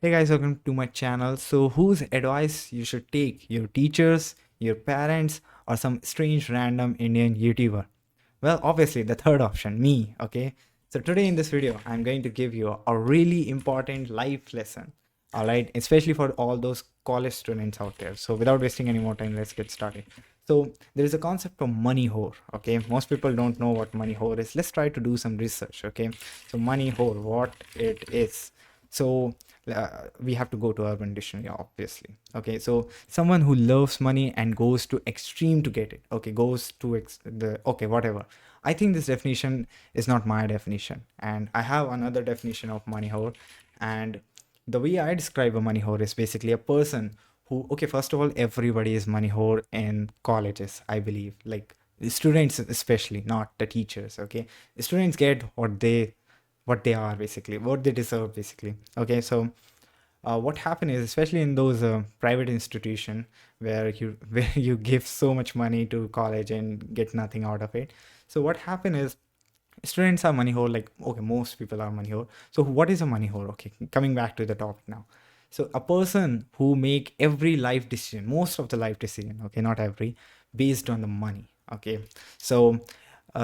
Hey guys, welcome to my channel. So, whose advice you should take? Your teachers, your parents, or some strange random Indian YouTuber? Well, obviously, the third option, me. Okay. So, today in this video, I'm going to give you a really important life lesson. All right. Especially for all those college students out there. So, without wasting any more time, let's get started. So, there is a concept of money whore. Okay. Most people don't know what money whore is. Let's try to do some research. Okay. So, money whore, what it is. So, we have to go to urban dictionary, obviously. Okay, so someone who loves money and goes to extreme to get it. Okay, goes to okay, whatever. I think this definition is not my definition, and I have another definition of money whore. And the way I describe a money whore is basically a person who, okay, first of all, everybody is money whore in colleges, I believe. Like the students especially, not the teachers. Okay, the students get what they are basically, what they deserve basically. Okay, so what happened is, especially in those private institution where you where you give so much money to college and get nothing out of it. So what happened is students are money whore. Like, okay, most people are money whore. So what is a money whore? Okay, coming back to the topic now. So a person who make every life decision, most of the life decision, okay, not every, based on the money. Okay, so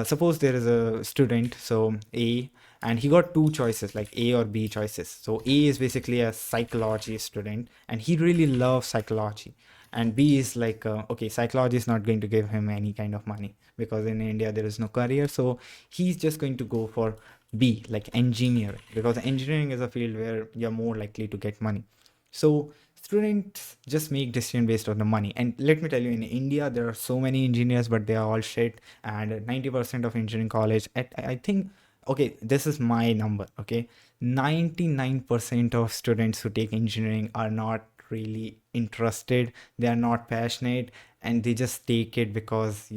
suppose there is a student, so A, and he got two choices, like A or B choices. So A is basically a psychology student and he really loves psychology, and B is like okay, psychology is not going to give him any kind of money because in India there is no career, so he's just going to go for B, like engineer, because engineering is a field where you're more likely to get money. So students just make decision based on the money. And let me tell you, in India there are so many engineers, but they are all shit. And 90% of engineering college, I think, okay, this is my number. Okay, 99% of students who take engineering are not really interested, they are not passionate, and they just take it because,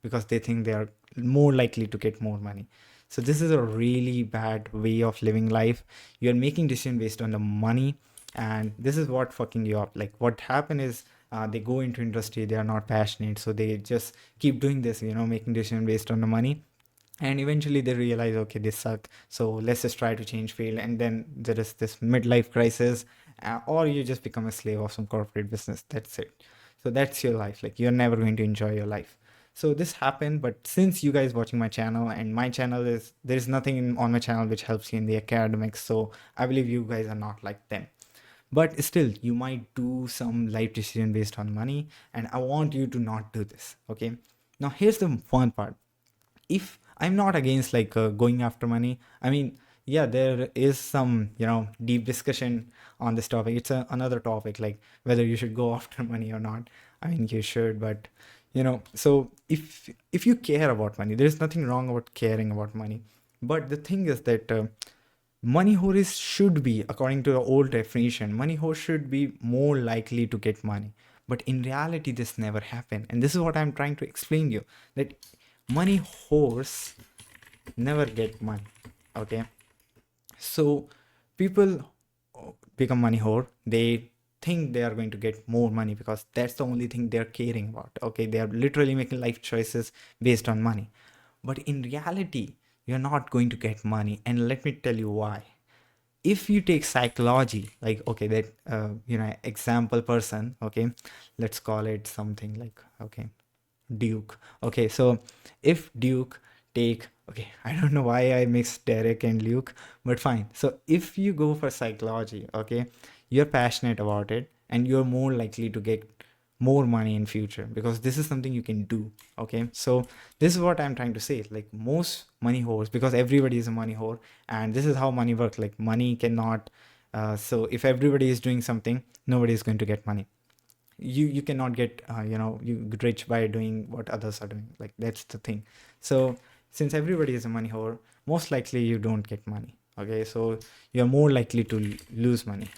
because they think they are more likely to get more money. So this is a really bad way of living life. You're making decision based on the money, and this is what fucking you up. Like, what happened is, they go into industry, they are not passionate, so they just keep doing this, making decision based on the money, and eventually they realize, okay, this sucked, so let's just try to change field, and then there is this midlife crisis, or you just become a slave of some corporate business. That's it. So that's your life. Like, you're never going to enjoy your life. So this happened, but since you guys watching my channel, and my channel is, there's nothing on my channel which helps you in the academics, so I believe you guys are not like them. But still, you might do some life decision based on money, and I want you to not do this. Okay, now here's the fun part. If I'm not against like going after money, I mean, yeah, there is some, deep discussion on this topic. It's another topic, like whether you should go after money or not. I mean, you should, but so if you care about money, there's nothing wrong about caring about money. But the thing is that money whores should be, according to the old definition, money whore should be more likely to get money. But in reality, this never happened. And this is what I'm trying to explain to you, that money whores never get money. Okay. So people become money whore. They think they are going to get more money because that's the only thing they're caring about. Okay. They are literally making life choices based on money. But in reality, you're not going to get money. And let me tell you why. If you take psychology, like, okay, that example person, okay, let's call it something like, okay, Duke. Okay, so if Duke take, okay, I don't know why I mixed Derek and Luke, but fine. So if you go for psychology, okay, you're passionate about it and you're more likely to get more money in future because this is something you can do. Okay, so this is what I'm trying to say. Like, most money whores, because everybody is a money whore, and this is how money works. Like, money cannot, so if everybody is doing something, nobody is going to get money. You cannot get you get rich by doing what others are doing. Like, that's the thing. So since everybody is a money whore, most likely you don't get money. Okay, so you're more likely to lose money,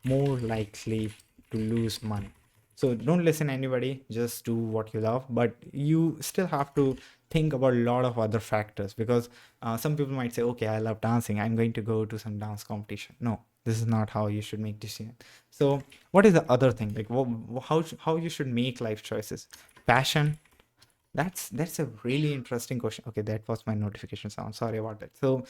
more likely to lose money. So don't listen to anybody, just do what you love, but you still have to think about a lot of other factors, because some people might say, okay, I love dancing, I'm going to go to some dance competition. No, this is not how you should make decisions. So what is the other thing, like how you should make life choices? Passion. That's a really interesting question. Okay, that was my notification sound, sorry about that. So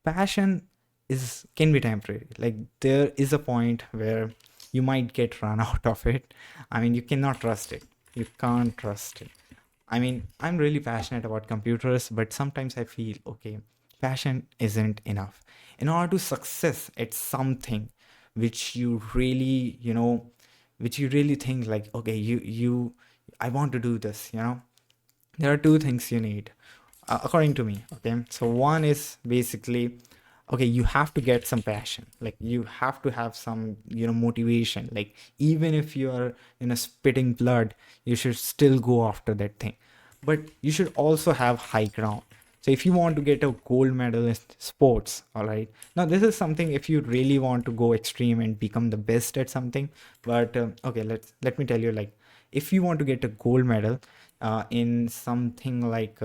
passion is can be temporary. Like there is a point where you might get run out of it. I mean, you cannot trust it. You can't trust it. I mean, I'm really passionate about computers, but sometimes I feel, okay, passion isn't enough. In order to success at something which you really, which you really think like, okay, I want to do this, there are two things you need, according to me. Okay, so one is basically, okay, you have to get some passion, like you have to have some motivation, like even if you are spitting blood, you should still go after that thing. But you should also have high ground. So if you want to get a gold medal in sports, all right, now this is something if you really want to go extreme and become the best at something. But okay, let me tell you, like if you want to get a gold medal in something like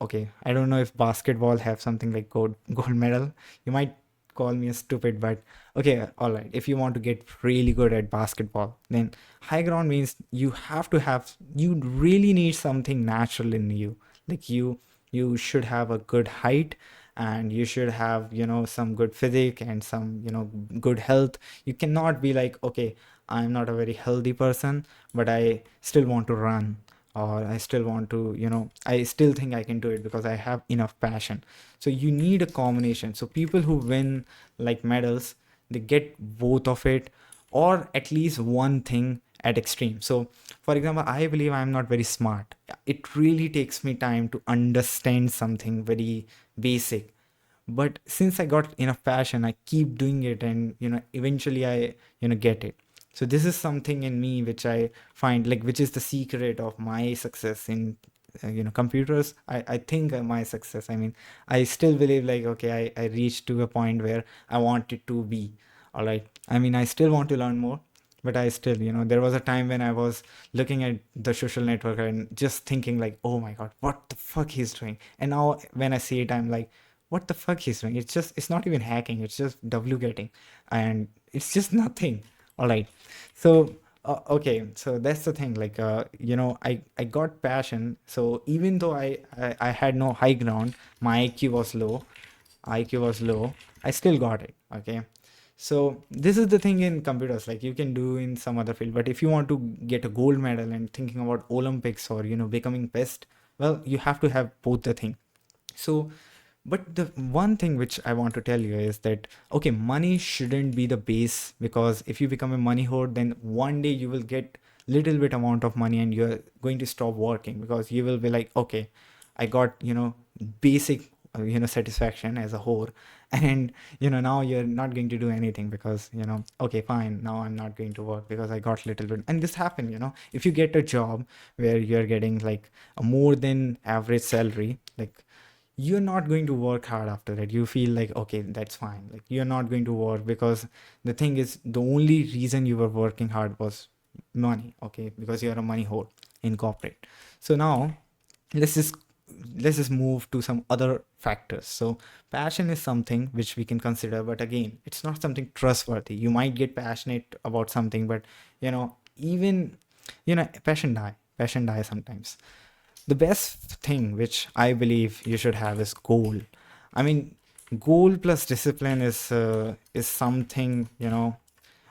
okay, I don't know if basketball have something like gold medal. You might call me a stupid, but okay, all right, if you want to get really good at basketball, then high ground means you really need something natural in you. Like you should have a good height, and you should have some good physique and some good health. You cannot be like, okay, I'm not a very healthy person, but I still want to run, or I still want to, I still think I can do it because I have enough passion. So you need a combination. So people who win like medals, they get both of it, or at least one thing at extreme. So for example, I believe I'm not very smart. It really takes me time to understand something very basic, but since I got enough passion, I keep doing it, and eventually I get it. So this is something in me which I find, like, which is the secret of my success in computers. I think my success, I mean, I still believe, like, okay, I reached to a point where I want it to be. All right, I mean, I still want to learn more, but I still, there was a time when I was looking at the social network and just thinking like, oh my god, what the fuck he's doing. And now when I see it, I'm like, what the fuck he's doing? It's not even hacking, it's just getting, and it's just nothing. All right, so okay, so that's the thing, like I got passion. So even though I had no high ground, my IQ was low, I still got it. Okay, so this is the thing in computers, like you can do in some other field, but if you want to get a gold medal and thinking about Olympics or becoming best, well, you have to have both the thing. So, but the one thing which I want to tell you is that, okay, money shouldn't be the base, because if you become a money hoard, then one day you will get little bit amount of money and you're going to stop working, because you will be like, okay, I got, basic, satisfaction as a whore. And, now you're not going to do anything because, okay, fine, now I'm not going to work because I got little bit. And this happened, if you get a job where you're getting like a more than average salary, like you're not going to work hard after that. You feel like, okay, that's fine, like you're not going to work, because the thing is, the only reason you were working hard was money. Okay, because you're a money hole in corporate. So now let's just let's just move to some other factors. So passion is something which we can consider, but again, it's not something trustworthy. You might get passionate about something, but even passion die sometimes. The best thing which I believe you should have is goal. I mean, goal plus discipline is something,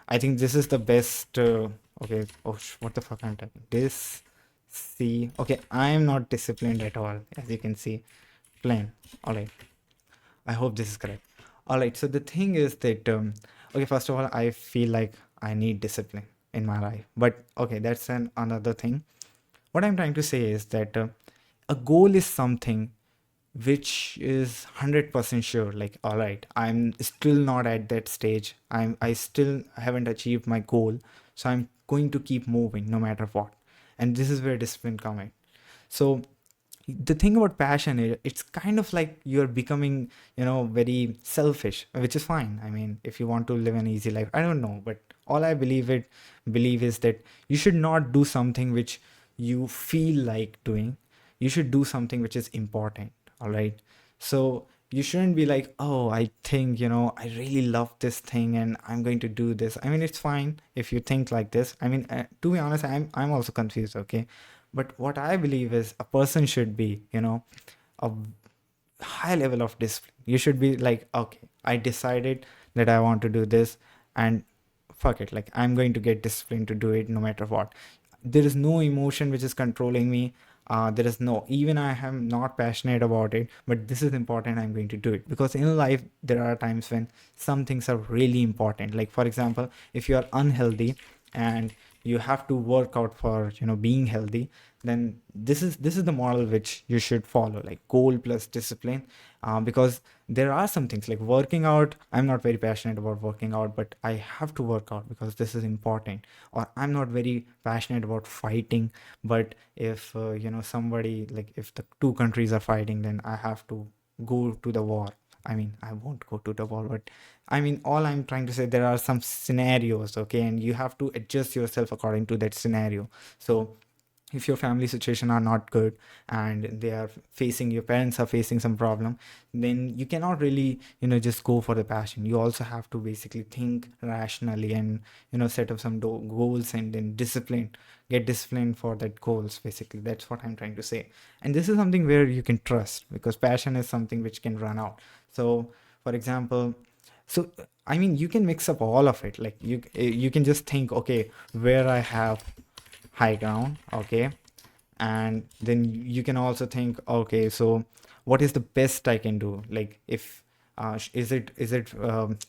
I think this is the best. Okay, oh, what the fuck I'm typing? This, see, okay, I am not disciplined at all, as you can see. Plain. All right. I hope this is correct. All right. So the thing is that, okay, first of all, I feel like I need discipline in my life, but okay, that's another thing. What I'm trying to say is that a goal is something which is 100% sure, like, all right, I'm still not at that stage, I still haven't achieved my goal, so I'm going to keep moving no matter what. And this is where discipline comes in. So the thing about passion is, it's kind of like you're becoming very selfish, which is fine. I mean, if you want to live an easy life, I don't know, but all I believe is that you should not do something which you feel like doing. You should do something which is important. All right, so you shouldn't be like, oh, I think I really love this thing and I'm going to do this. I mean, it's fine if you think like this. I mean, to be honest, I'm also confused. Okay, but what I believe is a person should be, a high level of discipline. You should be like, okay, I decided that I want to do this, and fuck it, like I'm going to get disciplined to do it no matter what. There is no emotion which is controlling me. There is no, even I am not passionate about it, but this is important, I'm going to do it. Because in life there are times when some things are really important. Like for example, if you are unhealthy and you have to work out for, you know, being healthy, then this is the model which you should follow, like goal plus discipline. Because there are some things like working out, I'm not very passionate about working out, but I have to work out because this is important. Or I'm not very passionate about fighting, but if you know, somebody, like if the two countries are fighting, then I have to go to the war. I mean, I won't go to the war, but I mean, all I'm trying to say, there are some scenarios, okay, and you have to adjust yourself according to that scenario. So if your family situation are not good and they are facing, your parents are facing some problem, then you cannot really, you know, just go for the passion. You also have to basically think rationally and, you know, set up some goals and then get disciplined for that goals. Basically, that's what I'm trying to say. And this is something where you can trust, because passion is something which can run out. So for example, so I mean, you can mix up all of it. Like you can just think, okay, where I have high ground, okay, and then you can also think, okay, so what is the best I can do? Like if is it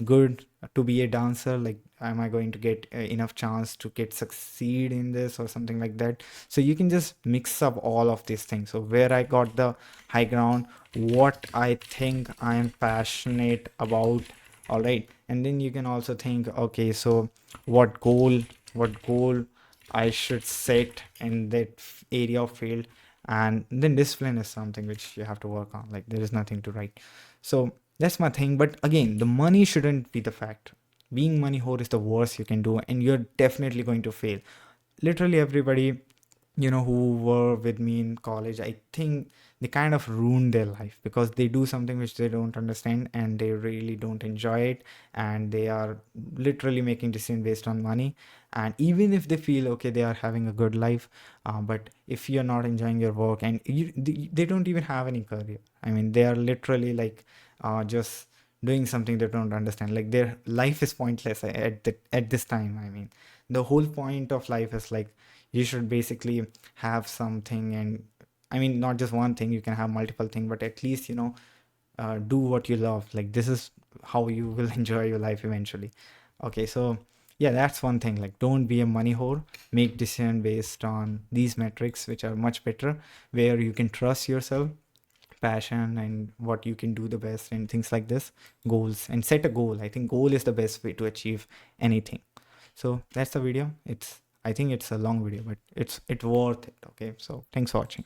good to be a dancer? Like am I going to get enough chance to get succeed in this or something like that? So you can just mix up all of these things. So where I got the high ground, what I think I am passionate about, all right. And then you can also think, okay, so what goal I should set in that area of field. And then discipline is something which you have to work on. Like there is nothing to write. So that's my thing. But again, the money shouldn't be the fact. Being money whore is the worst you can do, and you're definitely going to fail. Literally everybody, you know, who were with me in college, I think they kind of ruined their life because they do something which they don't understand and they really don't enjoy it, and they are literally making decisions based on money. And even if they feel okay, they are having a good life, but if you're not enjoying your work and they don't even have any career, I mean, they are literally like just doing something they don't understand. Like their life is pointless at this time. I mean, the whole point of life is like you should basically have something. And I mean, not just one thing, you can have multiple things, but at least, you know, do what you love. Like this is how you will enjoy your life eventually. Okay, so yeah, that's one thing. Like don't be a money whore. Make decision based on these metrics, which are much better, where you can trust yourself, passion, and what you can do the best, and things like this. Goals, and set a goal. I think goal is the best way to achieve anything. So that's the video. I think it's a long video, but it's worth it. Okay, so thanks for watching.